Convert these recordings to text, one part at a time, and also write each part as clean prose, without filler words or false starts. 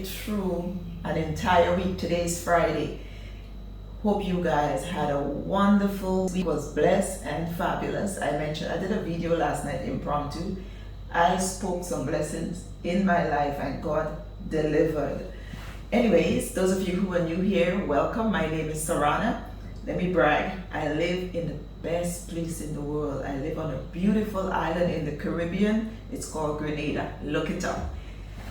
you through an entire week. Today is Friday. Hope you guys had a wonderful week. It was blessed and fabulous. I did a video last night, impromptu. I spoke some blessings in my life and God delivered. Anyways, those of you who are new here, welcome. My name is Sarana. Let me brag. I live in the best place in the world. I live on a beautiful island in the Caribbean. It's called Grenada. Look it up.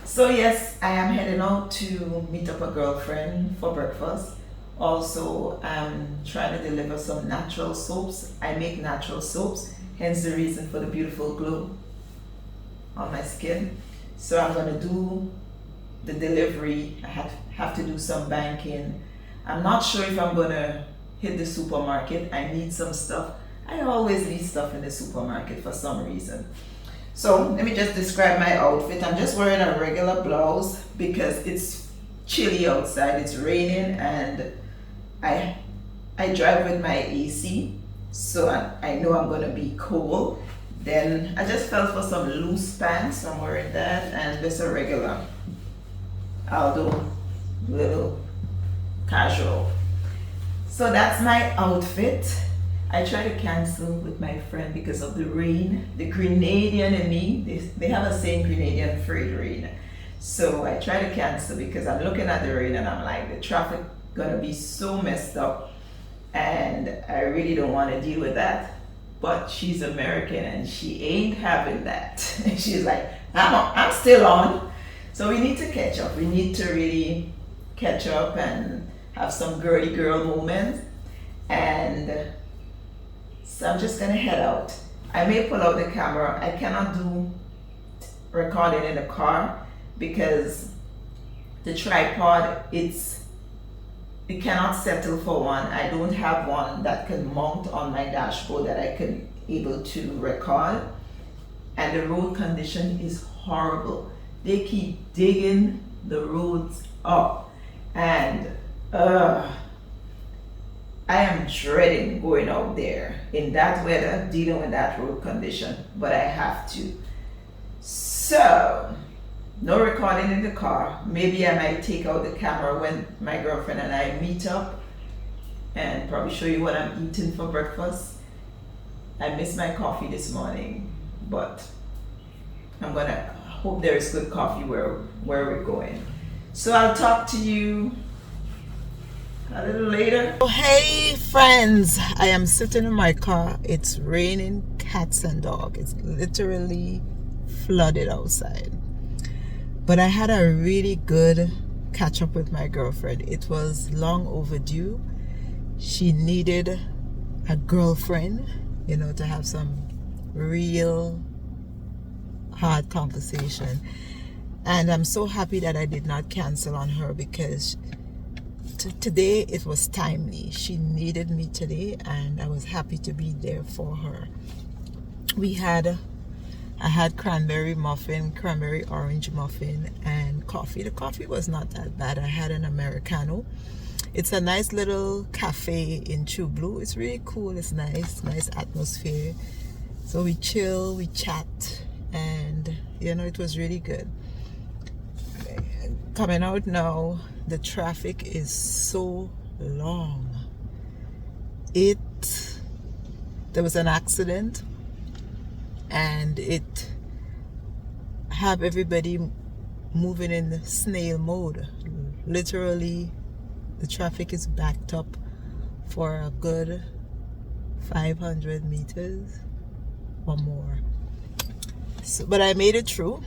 So yes, I am heading out to meet up a girlfriend for breakfast. Also, I'm trying to deliver some natural soaps. I make natural soaps, hence the reason for the beautiful glow on my skin. So I'm going to do the delivery. I have to do some banking. I'm not sure if I'm going to hit the supermarket. I need some stuff. I always need stuff in the supermarket for some reason. So let me just describe my outfit. I'm just wearing a regular blouse because it's chilly outside. It's raining and I drive with my AC, so I know I'm going to be cold. Then I just felt for some loose pants. I'm wearing that and just a regular Aldo little casual. So that's my outfit. I try to cancel with my friend because of the rain. The Grenadian and me, they have a saying, Grenadian afraid rain. So I try to cancel because I'm looking at the rain and I'm like, the traffic gonna be so messed up and I really don't want to deal with that. But she's American and she ain't having that. She's like, I'm still on. So we need to catch up. We need to really catch up and have some girly girl moments. And so I'm just gonna head out. I may pull out the camera. I cannot do recording in the car because the tripod, it cannot settle for one. I don't have one that can mount on my dashboard that I can able to record. And the road condition is horrible. They keep digging the roads up and I am dreading going out there in that weather, dealing with that road condition, but I have to. So, no recording in the car. Maybe I might take out the camera when my girlfriend and I meet up and probably show you what I'm eating for breakfast. I missed my coffee this morning, but I'm gonna hope there is good coffee where we're going. So I'll talk to you a little later. Oh, hey friends, I am sitting in my car. It's raining cats and dogs. It's literally flooded outside. But I had a really good catch up with my girlfriend. It was long overdue. She needed a girlfriend, to have some real hard conversation. And I'm so happy that I did not cancel on her because today it was timely. She needed me today and I was happy to be there for her. I had cranberry muffin, cranberry orange muffin, and coffee. The coffee was not that bad. I had an Americano. It's a nice little cafe in True Blue. It's really cool. It's nice atmosphere. So we chill, we chat, and it was really good. Coming out now, the traffic is so long. There was an accident and it have everybody moving in snail mode. Literally, the traffic is backed up for a good 500 meters or more. So, but I made it through.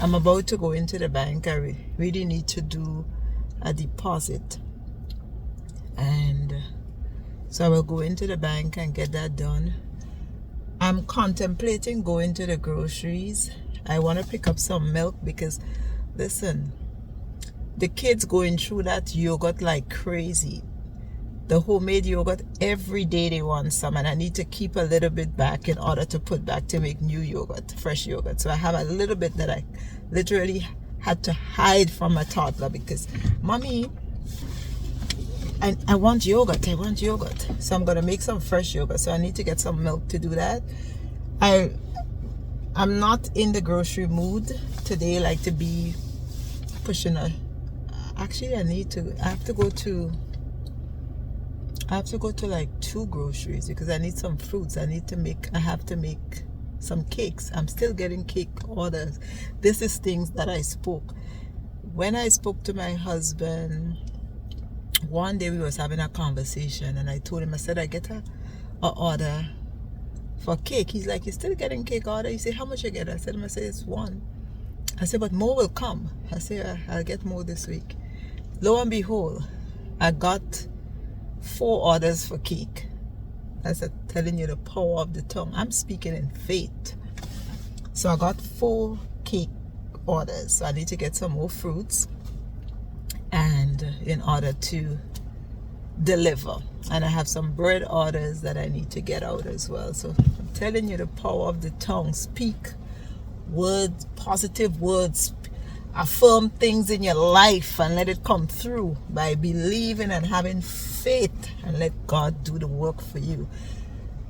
I'm about to go into the bank. I really need to do a deposit. And so I will go into the bank and get that done. I'm contemplating going to the groceries. I want to pick up some milk because, listen, the kids going through that yogurt like crazy. The homemade yogurt, every day they want some, and I need to keep a little bit back in order to put back to make new yogurt, fresh yogurt. So I have a little bit that I literally had to hide from my toddler because, Mommy, I want yogurt. So I'm going to make some fresh yogurt. So I need to get some milk to do that. I'm not in the grocery mood today, like to be pushing a Actually, I have to go to like 2 groceries because I need some fruits. I have to make some cakes. I'm still getting cake orders. This is things that I spoke. When I spoke to my husband, one day we was having a conversation and I told him, I said, I get a order for cake. He's like, you're still getting cake order? He said, how much you get? I said, it's 1. I said, but more will come. I said, I'll get more this week. Lo and behold, I got 4 orders for cake. That's telling you the power of the tongue. I'm speaking in faith. So I got 4 cake orders. So I need to get some more fruits and in order to deliver. And I have some bread orders that I need to get out as well. So I'm telling you the power of the tongue. Speak words, positive words. Affirm things in your life and let it come through by believing and having faith, and let God do the work for you.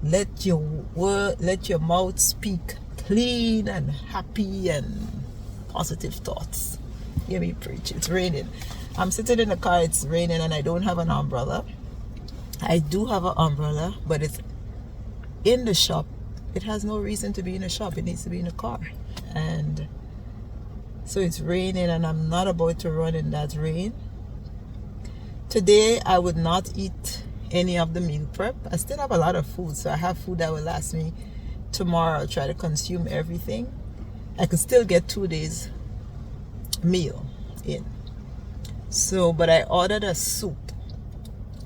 Let your mouth speak clean and happy and positive thoughts. Hear me preach. It's raining. I'm sitting in the car, it's raining, and I don't have an umbrella. I do have an umbrella, but it's in the shop. It has no reason to be in a shop. It needs to be in a car. And so it's raining and I'm not about to run in that rain. Today I would not eat any of the meal prep. I still have a lot of food, so I have food that will last me. Tomorrow I'll try to consume everything. I could still get 2 days meal in. So, but I ordered a soup.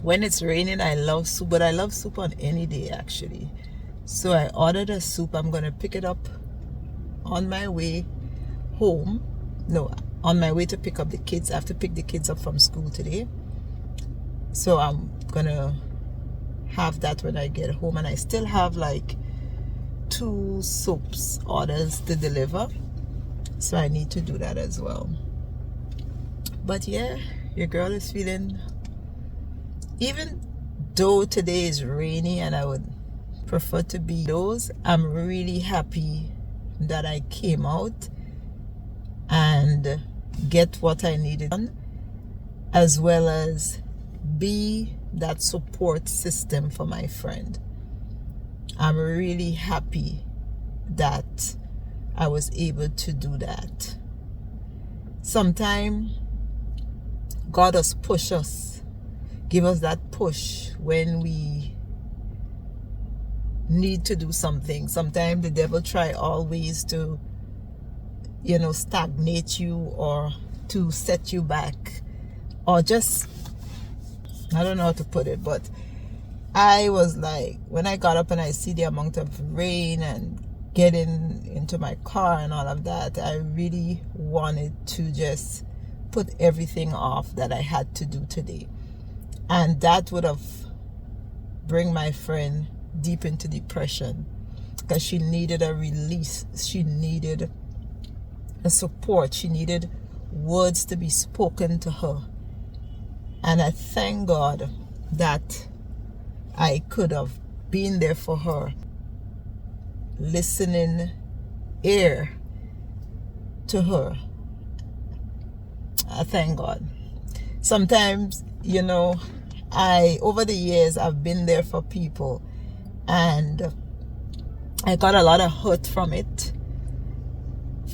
When it's raining, I love soup, but I love soup on any day actually. So I ordered a soup. I'm going to pick it up on my way home. No, on my way to pick up the kids. I have to pick the kids up from school today. So I'm going to have that when I get home. And I still have like 2 soups orders to deliver. So I need to do that as well. But yeah, your girl is feeling, even though today is rainy and I would prefer to be those, I'm really happy that I came out and get what I needed done, as well as be that support system for my friend. I'm really happy that I was able to do that. Sometimes God does push us, give us that push when we need to do something. Sometimes the devil try always to, stagnate you or to set you back, or just, I don't know how to put it, but I was like, when I got up and I see the amount of rain and getting into my car and all of that, I really wanted to just put everything off that I had to do today. And that would have bring my friend deep into depression, because she needed a release. She needed a support. She needed words to be spoken to her. And I thank God that I could have been there for her, listening ear to her. I thank God. Sometimes, over the years, I've been there for people, and I got a lot of hurt from it,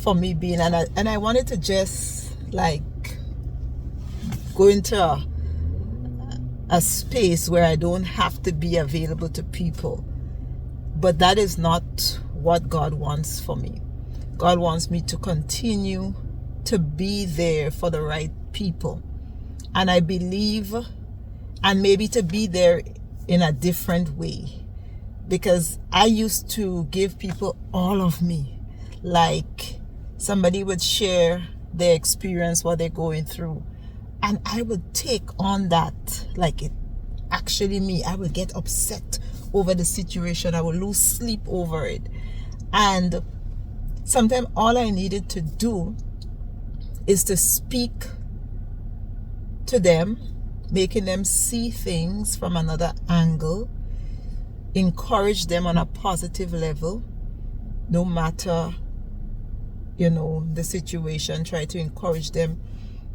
for me being, and I wanted to just like go into a space where I don't have to be available to people. But that is not what God wants for me. God wants me to continue to be there for the right people. And I believe, and maybe to be there in a different way. Because I used to give people all of me. Like somebody would share their experience, what they're going through. And I would take on that like it actually me. I would get upset over the situation. I would lose sleep over it. And sometimes all I needed to do is to speak to them, making them see things from another angle, encourage them on a positive level, no matter, the situation, try to encourage them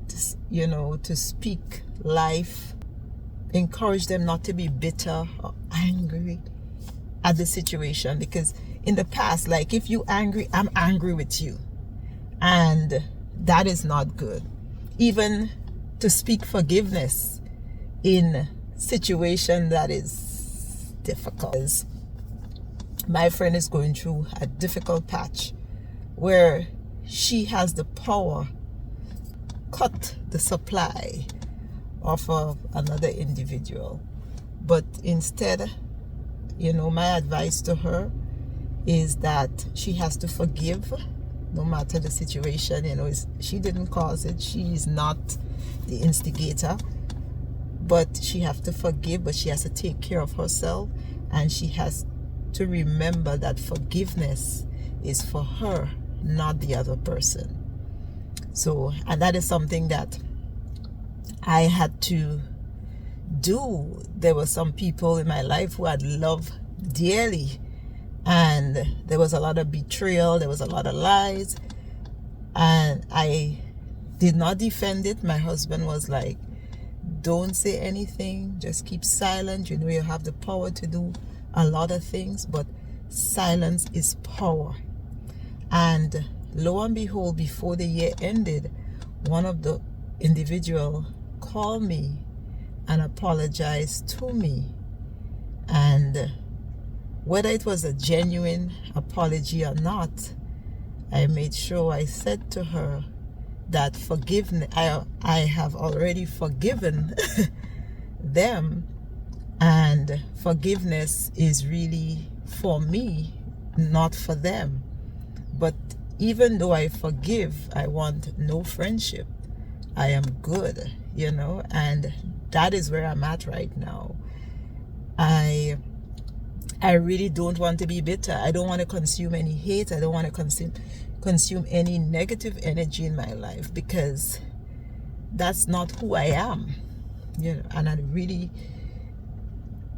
to speak life, encourage them not to be bitter or angry at the situation. Because in the past, like, if you angry, I'm angry with you, and that is not good. Even to speak forgiveness in situation that is difficult. My friend is going through a difficult patch where she has the power cut the supply of another individual, but instead, my advice to her is that she has to forgive no matter the situation. She didn't cause it, she is not the instigator, but she has to forgive, but she has to take care of herself, and she has to remember that forgiveness is for her, not the other person. So, and that is something that I had to do. There were some people in my life who I'd loved dearly, and there was a lot of betrayal, there was a lot of lies, and I did not defend it. My husband was like, don't say anything, just keep silent. You have the power to do a lot of things, but silence is power. And lo and behold, before the year ended, one of the individual called me and apologized to me. And whether it was a genuine apology or not, I made sure I said to her that I have already forgiven them, and forgiveness is really for me, not for them. But even though I forgive, I want no friendship. I am good, and that is where I'm at right now. I really don't want to be bitter. I don't want to consume any hate. I don't want to consume any negative energy in my life, because that's not who I am. And I really,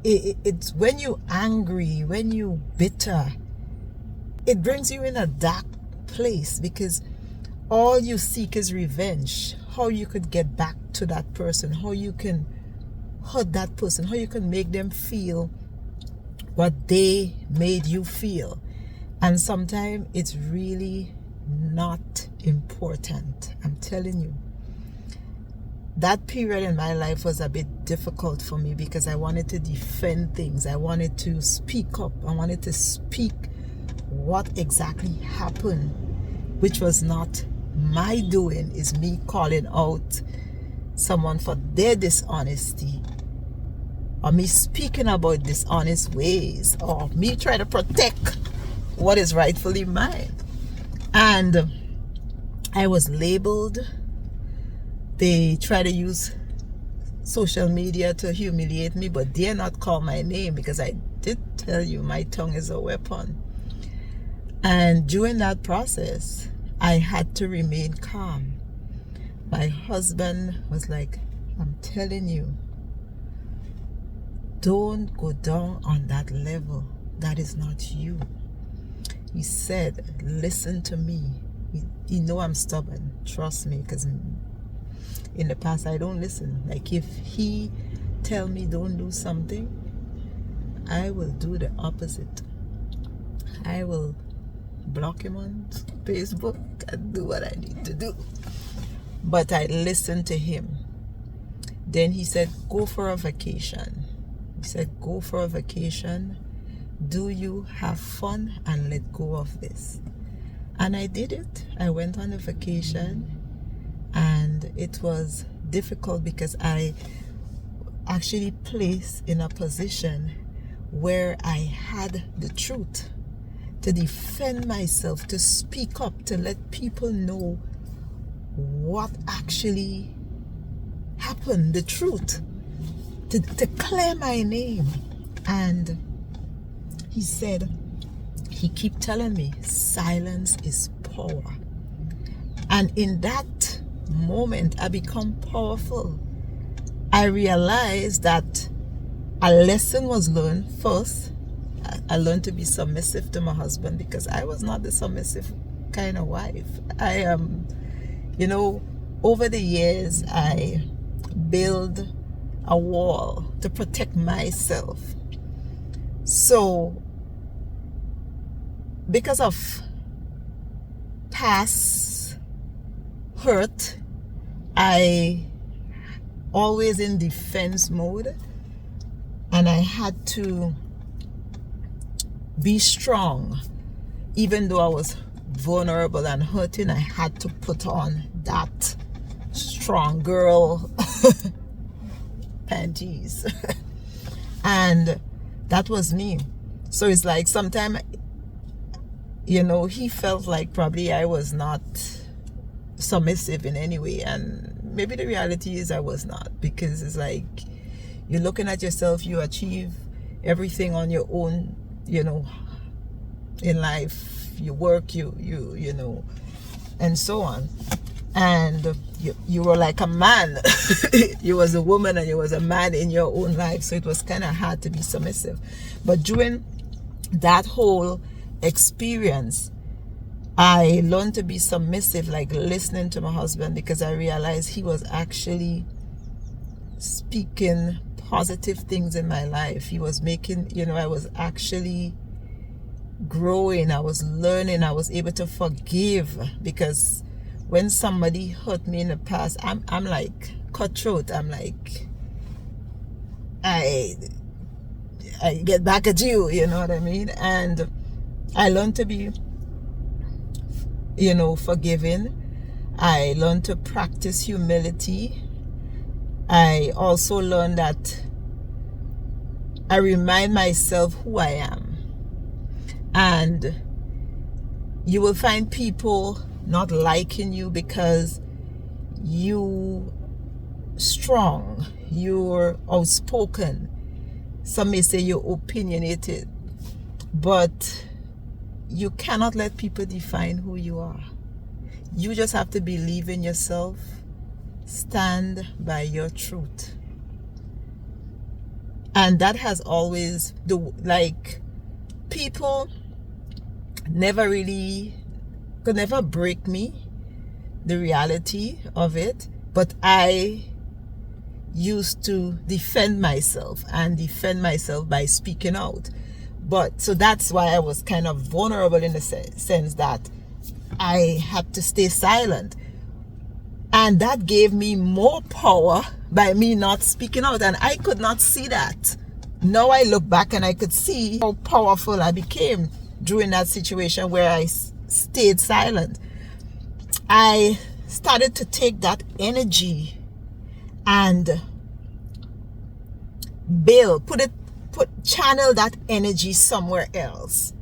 it's when you're angry, when you're bitter, it brings you in a dark place, because all you seek is revenge. How you could get back to that person, how you can hurt that person, how you can make them feel what they made you feel. And sometimes it's really not important. I'm telling you, that period in my life was a bit difficult for me, because I wanted to defend things. I wanted to speak up. I wanted to speak what exactly happened, which was not my doing. Is me calling out someone for their dishonesty, or me speaking about dishonest ways, or me trying to protect what is rightfully mine. And I was labeled. They try to use social media to humiliate me, but dare not call my name, because I did tell you my tongue is a weapon. And during that process, I had to remain calm. My husband was like, I'm telling you, don't go down on that level. That is not you. He said, listen to me. He know I'm stubborn. Trust me, because in the past I don't listen. Like, if he tell me don't do something, I will do the opposite. I will block him on Facebook and do what I need to do. But I listened to him. Then he said, go for a vacation. He said, go for a vacation. Do you have fun and let go of this? And I did it. I went on a vacation, and it was difficult because I actually placed in a position where I had the truth to defend myself, to speak up, to let people know what actually happened, the truth, to clear my name. And he said, he keep telling me, silence is power. And in that moment, I become powerful. I realized that a lesson was learned. First, I learned to be submissive to my husband, because I was not the submissive kind of wife. I am, over the years, I build a wall to protect myself. So, because of past hurt, I always in defense mode, and I had to be strong. Even though I was vulnerable and hurting, I had to put on that strong girl panties. And that was me. So it's like sometimes, he felt like probably I was not submissive in any way, and maybe the reality is I was not, because it's like you're looking at yourself, you achieve everything on your own, in life, you work, you and so on, and you were like a man. You was a woman and you was a man in your own life, so it was kind of hard to be submissive. But during that whole experience, I learned to be submissive, like listening to my husband, because I realized he was actually speaking positive things in my life. He was making, I was actually growing, I was learning, I was able to forgive, because when somebody hurt me in the past, I'm like cutthroat. I'm like, I get back at you, you know what I mean? And I learned to be, forgiving. I learned to practice humility. I also learned that I remind myself who I am. And you will find people not liking you because you strong, you're outspoken. Some may say you're opinionated, but you cannot let people define who you are. You just have to believe in yourself, stand by your truth. And that has always, people could never break me, the reality of it, but I used to defend myself by speaking out. But so that's why I was kind of vulnerable in the sense that I had to stay silent. And that gave me more power by me not speaking out. And I could not see that. Now I look back and I could see how powerful I became during that situation where I stayed silent. I started to take that energy and channel that energy somewhere else.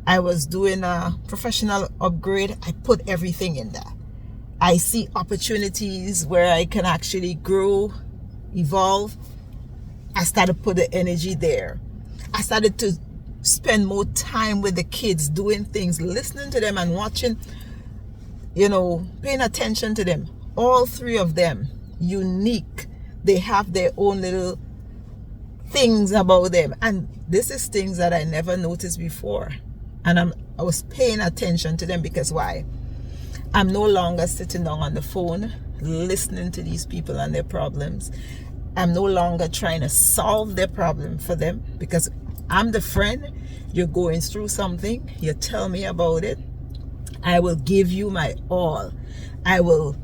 I was doing a professional upgrade. I put everything in that. I see opportunities where I can actually grow, evolve. I started to put the energy there. I started to spend more time with the kids, doing things, listening to them and watching, paying attention to them. All three of them, unique. They have their own little things about them. And this is things that I never noticed before. And I was paying attention to them because why? I'm no longer sitting down on the phone listening to these people and their problems. I'm no longer trying to solve their problem for them, because I'm the friend. You're going through something, you tell me about it, I will give you my all. I will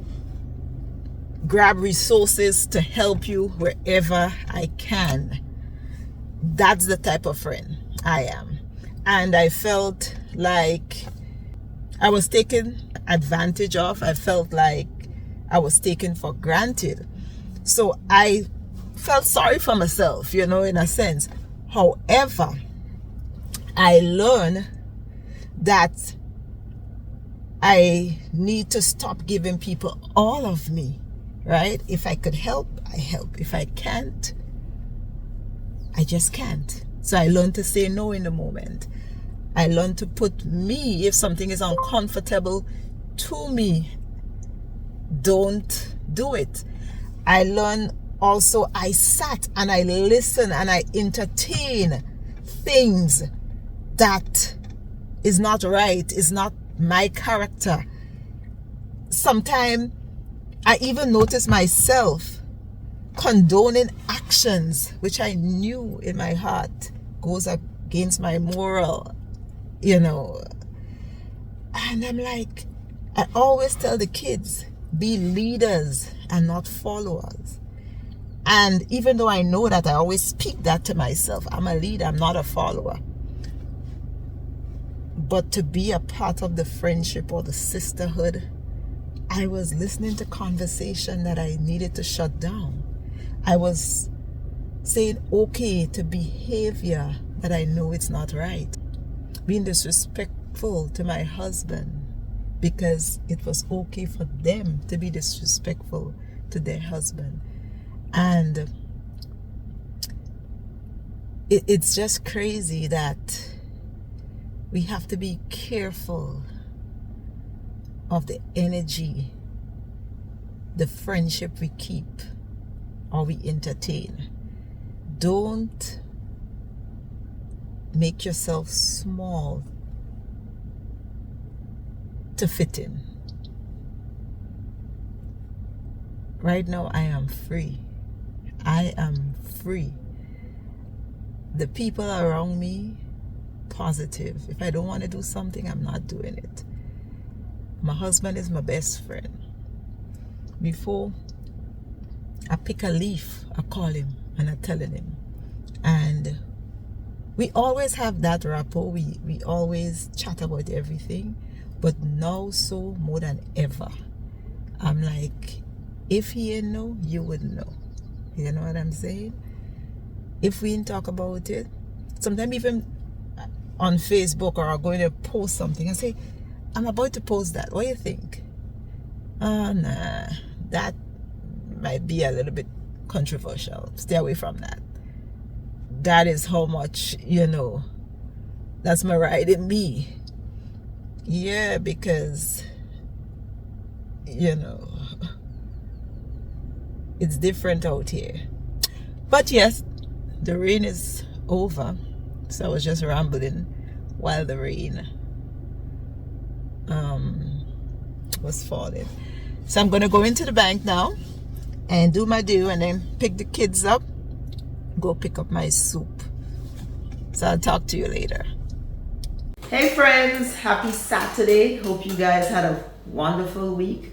grab resources to help you wherever I can. That's the type of friend I am. And I felt like I was taken advantage of. I felt like I was taken for granted. So I felt sorry for myself, in a sense. However, I learned that I need to stop giving people all of me, right? If I could help, I help. If I can't, I just can't. So I learned to say no in the moment. I learned to put me, if something is uncomfortable to me, don't do it. I learned also, I sat and I listened and I entertain things that is not right, is not my character. Sometimes I even noticed myself condoning actions which I knew in my heart goes against my moral, you know. And I'm like, I always tell the kids, be leaders and not followers. And even though I know that, I always speak that to myself. I'm a leader, I'm not a follower. But to be a part of the friendship or the sisterhood, I was listening to conversation that I needed to shut down. I was saying okay to behavior that I know it's not right. Being disrespectful to my husband because it was okay for them to be disrespectful to their husband. And it's just crazy that we have to be careful of the energy, the friendship we keep or we entertain. Don't make yourself small to fit in. Right now, I am free. I am free. The people around me, positive. If I don't want to do something, I'm not doing it. My husband is my best friend. Before I pick a leaf, I call him and I tell him. And we always have that rapport. We always chat about everything. But now so more than ever, I'm like, if he ain't know, you would know. You know what I'm saying? If we didn't talk about it, sometimes even on Facebook or I'm going to post something, I say, I'm about to post that. What do you think? Oh, nah, that might be a little bit controversial. Stay away from that. That is how much, that's my right in me. Yeah, because, it's different out here. But yes, the rain is over. So I was just rambling while the rain was falling. So I'm going to go into the bank now and do my due and then pick the kids up, go pick up my soup. So I'll talk to you later. Hey friends, happy Saturday. Hope you guys had a wonderful week.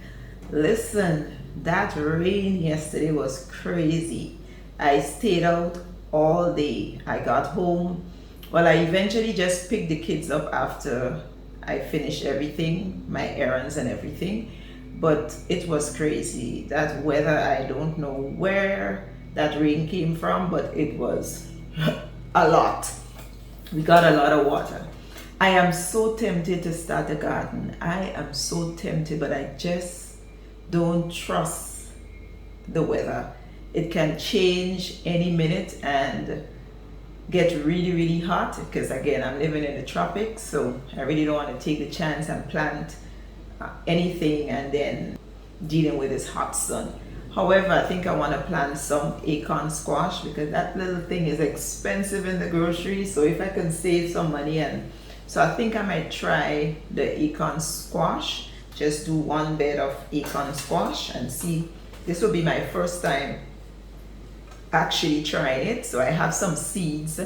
Listen, that rain yesterday was crazy. I stayed out all day. I got home. Well, I eventually just picked the kids up after I finished everything, my errands and everything. But it was crazy. That weather, I don't know where that rain came from, but it was a lot. We got a lot of water. I am so tempted to start a garden. I am so tempted, but I just don't trust the weather. It can change any minute and get really, really hot because again, I'm living in the tropics, so I really don't want to take the chance and plant anything and then dealing with this hot sun. However, I think I want to plant some acorn squash because that little thing is expensive in the grocery. So if I can save some money, and so I think I might try the acorn squash. Just do one bed of acorn squash and see. This will be my first time actually trying it. So I have some seeds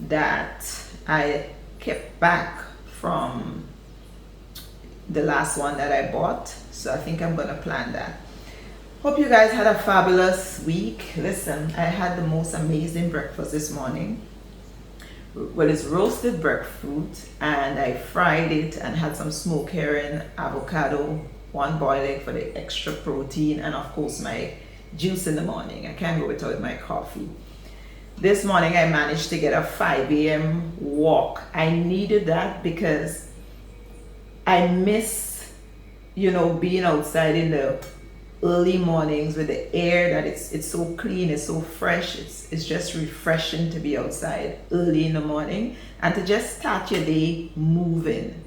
that I kept back from the last one that I bought. So I think I'm gonna plant that. Hope you guys had a fabulous week. Listen, I had the most amazing breakfast this morning. Well, it's roasted breadfruit and I fried it and had some smoked herring, avocado, one boiled egg for the extra protein, and of course my juice in the morning. I can't go without my coffee. This morning I managed to get a 5 a.m. walk. I needed that because I miss, being outside in the early mornings with the air that it's so clean, it's so fresh. It's just refreshing to be outside early in the morning and to just start your day moving.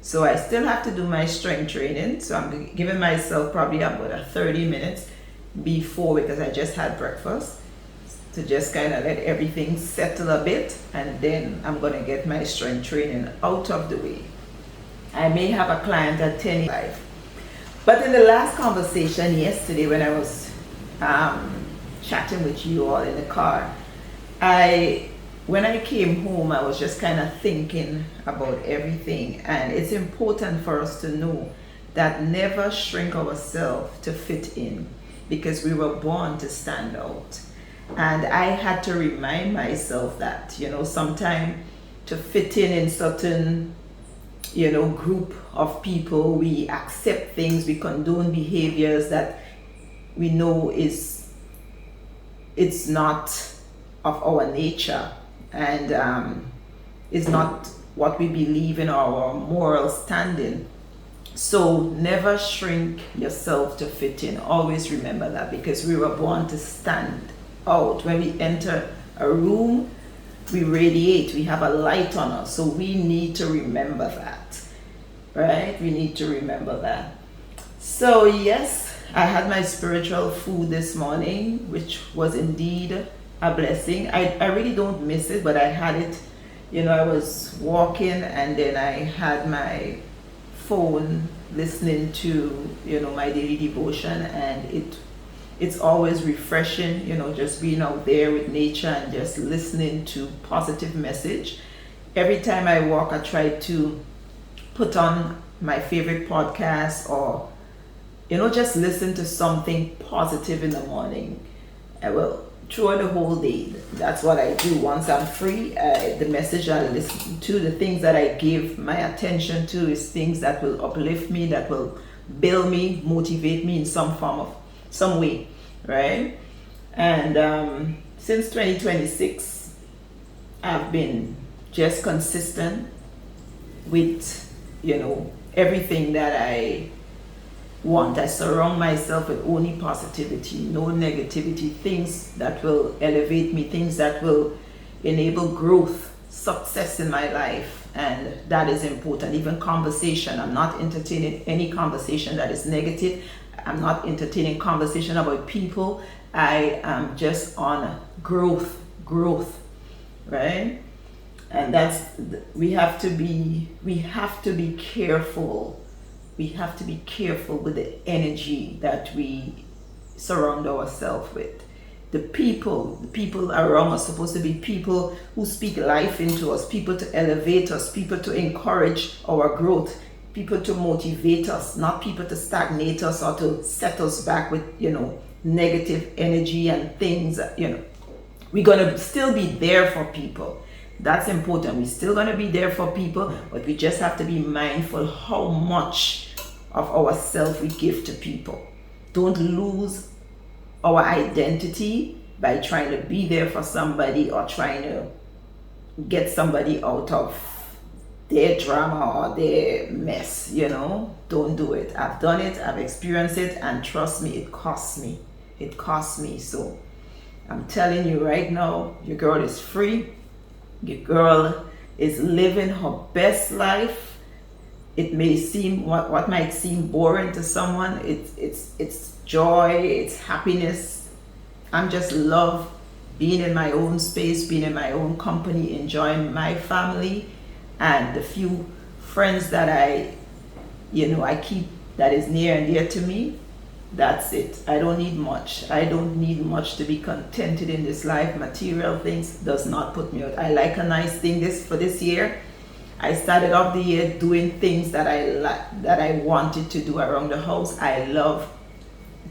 So I still have to do my strength training. So I'm giving myself probably about 30 minutes before, because I just had breakfast, to just kind of let everything settle a bit, and then I'm going to get my strength training out of the way. I may have a client at 10:05. But in the last conversation yesterday, when I was chatting with you all in the car, when I came home, I was just kind of thinking about everything, and it's important for us to know that never shrink ourselves to fit in, because we were born to stand out. And I had to remind myself that, sometimes to fit in certain, group of people, we accept things, we condone behaviors that we know it's not of our nature, and is not what we believe in our moral standing. So never shrink yourself to fit in. Always remember that, because we were born to stand out. When we enter a room, we radiate, we have a light on us. So we need to remember that, right? We need to remember that. So yes, I had my spiritual food this morning, which was indeed a blessing. I really don't miss it, but I had it, I was walking, and then I had my phone listening to, my daily devotion, and it's always refreshing, just being out there with nature and just listening to positive message. Every time I walk, I try to put on my favorite podcast, or just listen to something positive in the morning. I will throughout the whole day. That's what I do. Once I'm free, the message I listen to, the things that I give my attention to, is things that will uplift me, that will build me, motivate me in some way, right? And since 2026, I've been just consistent with, everything that I want. I surround myself with only positivity, no negativity, things that will elevate me, things that will enable growth, success in my life. And that is important. Even conversation, I'm not entertaining any conversation that is negative. I'm not entertaining conversation about people. I am just on growth, right? And we have to be careful. We have to be careful with the energy that we surround ourselves with. The people around us are supposed to be people who speak life into us, people to elevate us, people to encourage our growth, people to motivate us, not people to stagnate us or to set us back with, negative energy and things. We're going to still be there for people. That's important. We're still going to be there for people, but we just have to be mindful how much of ourselves we give to people. Don't lose our identity by trying to be there for somebody or trying to get somebody out of their drama or their mess, Don't do it. I've done it, I've experienced it, and trust me, it costs me. It costs me. So I'm telling you right now, your girl is free. Your girl is living her best life. It may seem what might seem boring to someone. It's joy, it's happiness. I'm just love being in my own space, being in my own company, enjoying my family and the few friends that I keep that is near and dear to me. That's it. I don't need much. I don't need much to be contented in this life. Material things does not put me out. I like a nice thing for this year. I started off the year doing things that I wanted to do around the house. I love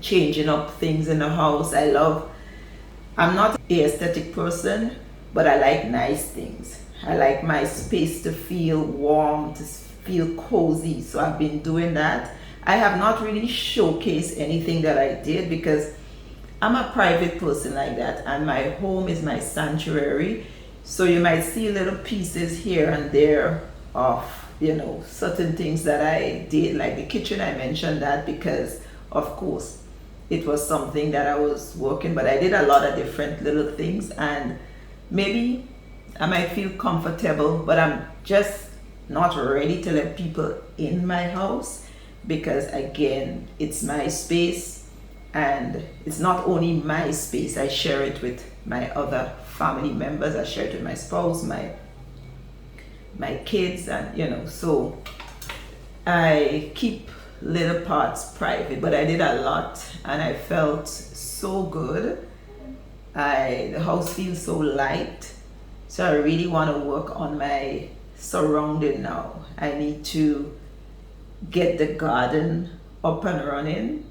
changing up things in the house. I'm not an aesthetic person, but I like nice things. I like my space to feel warm, to feel cozy. So I've been doing that. I have not really showcased anything that I did because I'm a private person like that, and my home is my sanctuary. So you might see little pieces here and there of, certain things that I did, like the kitchen. I mentioned that because, of course, it was something that I was working, but I did a lot of different little things, and maybe I might feel comfortable, but I'm just not ready to let people in my house. Because again, it's my space, and it's not only my space. I share it with my other family members. I share it with my spouse, my kids, and so I keep little parts private, but I did a lot and I felt so good. The house feels so light. So I really want to work on my surrounding now. I need to get the garden up and running.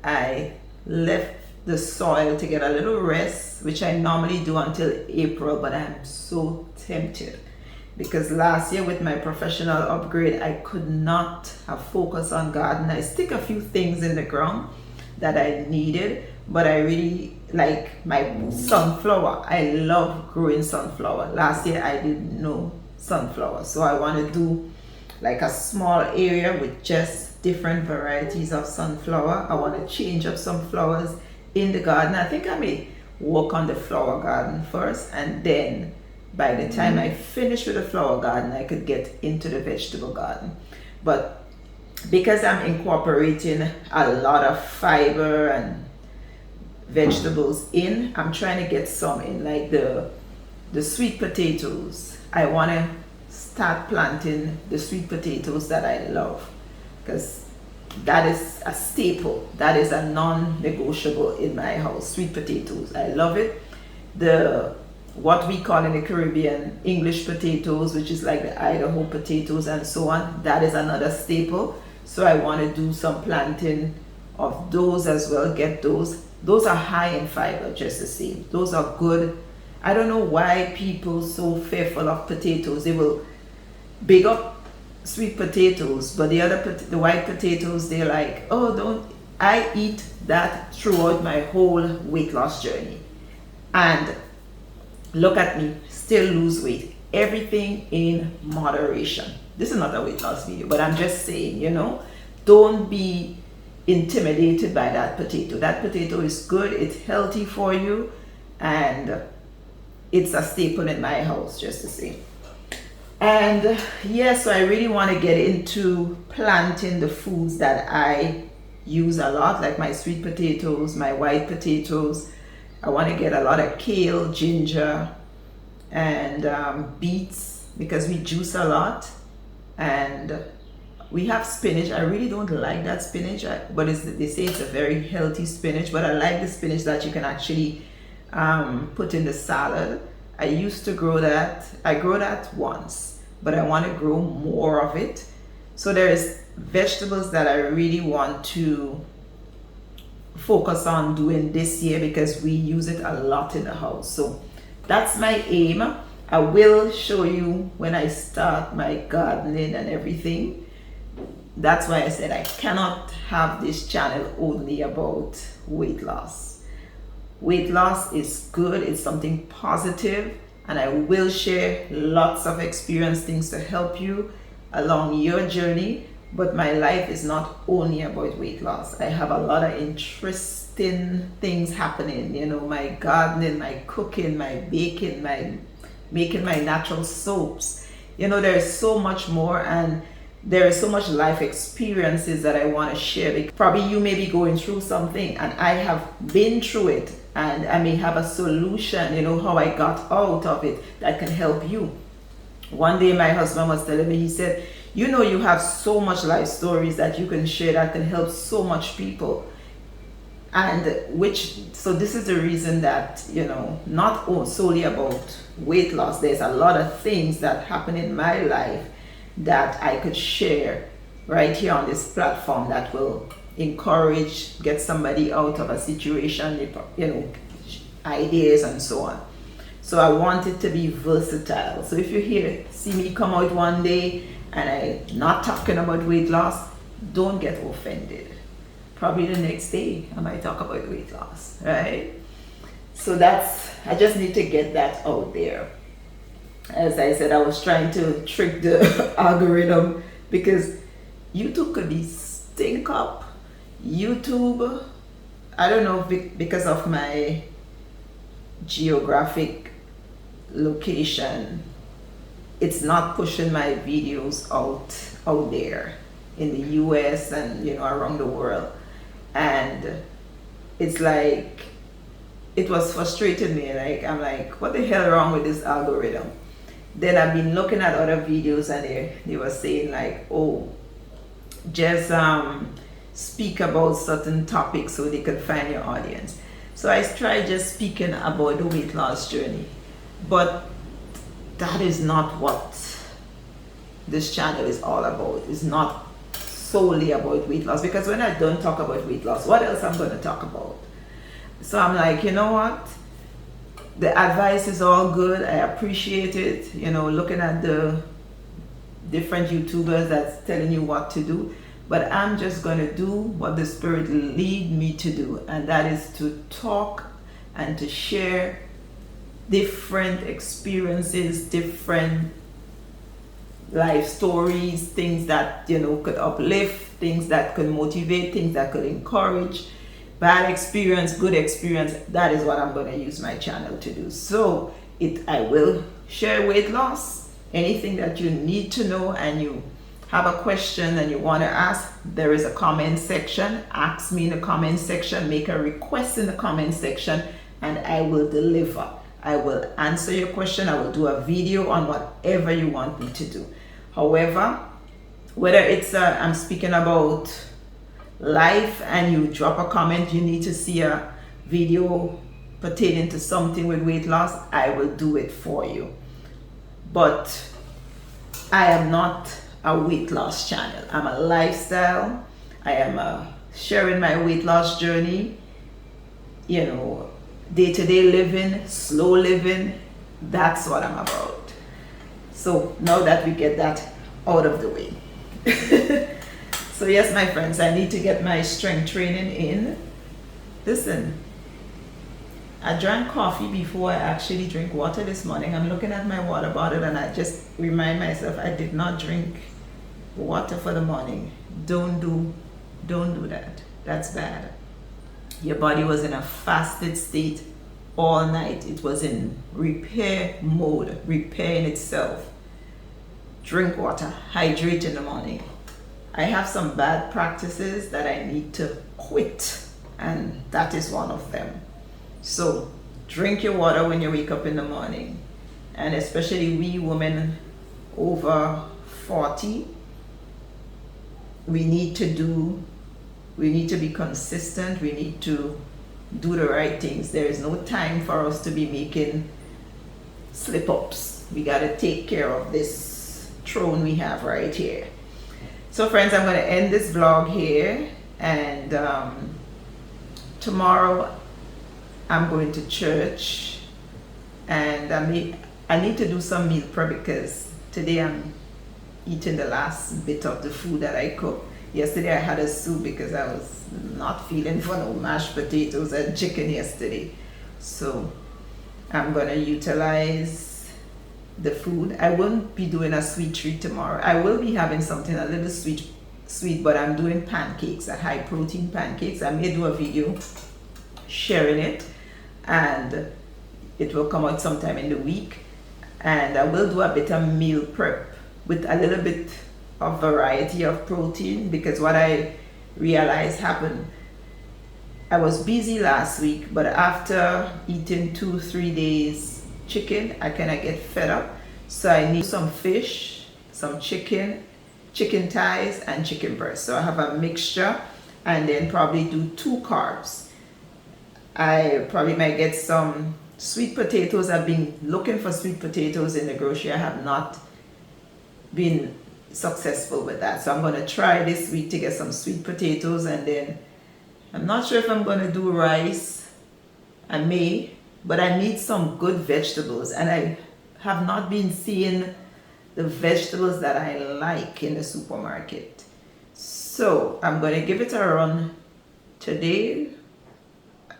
I left the soil to get a little rest, which I normally do until April, but I'm so tempted because last year with my professional upgrade, I could not have focused on garden. I stick a few things in the ground that I needed, but I really like my sunflower. I love growing sunflower. Last year I didn't know sunflower, so I want to do like a small area with just different varieties of sunflower. I want to change up some flowers in the garden. I think I may work on the flower garden first, and then by the time I finish with the flower garden, I could get into the vegetable garden. But because I'm incorporating a lot of fiber and vegetables in, I'm trying to get some in, like the sweet potatoes. I want to start planting the sweet potatoes that I love, because that is a staple. That is a non-negotiable in my house. Sweet potatoes, I love it. The what we call in the Caribbean English potatoes, which is like the Idaho potatoes and so on, that is another staple. So I want to do some planting of those as well. Get those. Those are high in fiber, just the same. Those are good. I don't know why people so fearful of potatoes. They will big up sweet potatoes, but the white potatoes, they're like, oh, don't. I eat that throughout my whole weight loss journey, and look at me, still lose weight. Everything in moderation. This is not a weight loss video, but I'm just saying, don't be intimidated by that potato. That potato is good, it's healthy for you, and it's a staple in my house, just the same. And yes, so I really want to get into planting the foods that I use a lot, like my sweet potatoes, my white potatoes. I want to get a lot of kale, ginger, and beets, because we juice a lot. And we have spinach. I really don't like that spinach, but they say it's a very healthy spinach, but I like the spinach that you can actually put in the salad. I used to grow that. I grow that once, but I want to grow more of it. So there's vegetables that I really want to focus on doing this year because we use it a lot in the house. So that's my aim. I will show you when I start my gardening and everything. That's why I said I cannot have this channel only about weight loss. Weight loss is good, it's something positive, and I will share lots of experience things to help you along your journey. But my life is not only about weight loss. I have a lot of interesting things happening, my gardening, my cooking, my baking, my making my natural soaps. There is so much more, and there is so much life experiences that I want to share. Probably you may be going through something and I have been through it, and I may have a solution, how I got out of it that can help you. One day my husband was telling me, he said, you have so much life stories that you can share that can help so much people. And so this is the reason that, not solely about weight loss, there's a lot of things that happen in my life that I could share right here on this platform that will encourage, get somebody out of a situation, ideas and so on. So I want it to be versatile. So if you see me come out one day and I'm not talking about weight loss, don't get offended. Probably the next day I might talk about weight loss, right? So I just need to get that out there. As I said, I was trying to trick the algorithm because YouTube could be stink up. YouTube, I don't know if because of my geographic location, it's not pushing my videos out there in the US and around the world. And it's like, it was frustrating me. I'm like, what the hell wrong with this algorithm? Then I've been looking at other videos and they were saying like, oh, just speak about certain topics so they could find your audience. So I tried just speaking about the weight loss journey, but that is not what this channel is all about. It's not solely about weight loss, because when I don't talk about weight loss, what else I'm going to talk about? So I'm like, you know what? The advice is all good. I appreciate it. You know, looking at the different YouTubers that's telling you what to do. But I'm just going to do what the Spirit lead me to do. And that is to talk and to share different experiences, different life stories, things that, you know, could uplift, things that could motivate, things that could encourage. Bad experience, good experience, that is what I'm going to use my channel to do. So I will share weight loss, anything that you need to know, and you have a question and you want to ask, there is a comment section. Ask me in the comment section, make a request in the comment section, and I will deliver. I will answer your question. I will do a video on whatever you want me to do. However, whether it's I'm speaking about life and you drop a comment, you need to see a video pertaining to something with weight loss, I will do it for you. But I am not a weight loss channel. I'm a lifestyle. I am sharing my weight loss journey, you know, day-to-day living, slow living. That's what I'm about. So now that we get that out of the way. So yes, my friends, I need to get my strength training in. Listen, I drank coffee before I actually drink water this morning. I'm looking at my water bottle and I just remind myself I did not drink water for the morning. Don't do that. That's bad. Your body was in a fasted state all night. It was in repair mode, repairing itself. Drink water, hydrate in the morning. I have some bad practices that I need to quit, and that is one of them. So drink your water when you wake up in the morning, and especially we women over 40, we need to be consistent. We need to do the right things. There is no time for us to be making slip-ups. We got to take care of this throne we have right here. So friends, I'm going to end this vlog here, and tomorrow I'm going to church, and I need to do some meal prep because today I'm eating the last bit of the food that I cooked. Yesterday I had a soup because I was not feeling for no mashed potatoes and chicken yesterday. So I'm going to utilize the food. I won't be doing a sweet treat tomorrow. I will be having something a little sweet, but I'm doing pancakes, a high protein pancakes. I may do a video sharing it, and it will come out sometime in the week. And I will do a bit of meal prep with a little bit of variety of protein, because what I realized happened, I was busy last week, but after eating 2-3 days chicken, I kind of get fed up. So I need some fish, some chicken thighs, and chicken breast. So I have a mixture, and then probably do 2 carbs. I probably might get some sweet potatoes. I've been looking for sweet potatoes in the grocery. I have not been successful with that. So I'm going to try this week to get some sweet potatoes, and then I'm not sure if I'm going to do rice. I may, but I need some good vegetables, and I have not been seeing the vegetables that I like in the supermarket. So I'm going to give it a run today.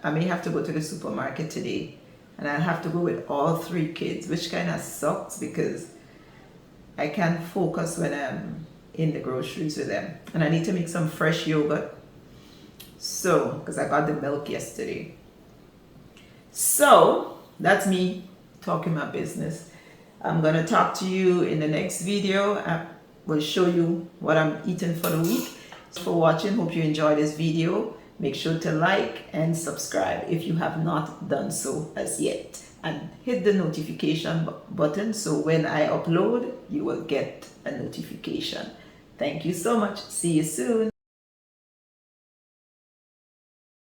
I may have to go to the supermarket today, and I'll have to go with all 3 kids, which kind of sucks because I can't focus when I'm in the groceries with them. And I need to make some fresh yogurt. So, because I got the milk yesterday. So, that's me talking my business. I'm going to talk to you in the next video. I will show you what I'm eating for the week. Thanks for watching. Hope you enjoyed this video. Make sure to like and subscribe if you have not done so as yet. And hit the notification button so when I upload, you will get a notification. Thank you so much. See you soon.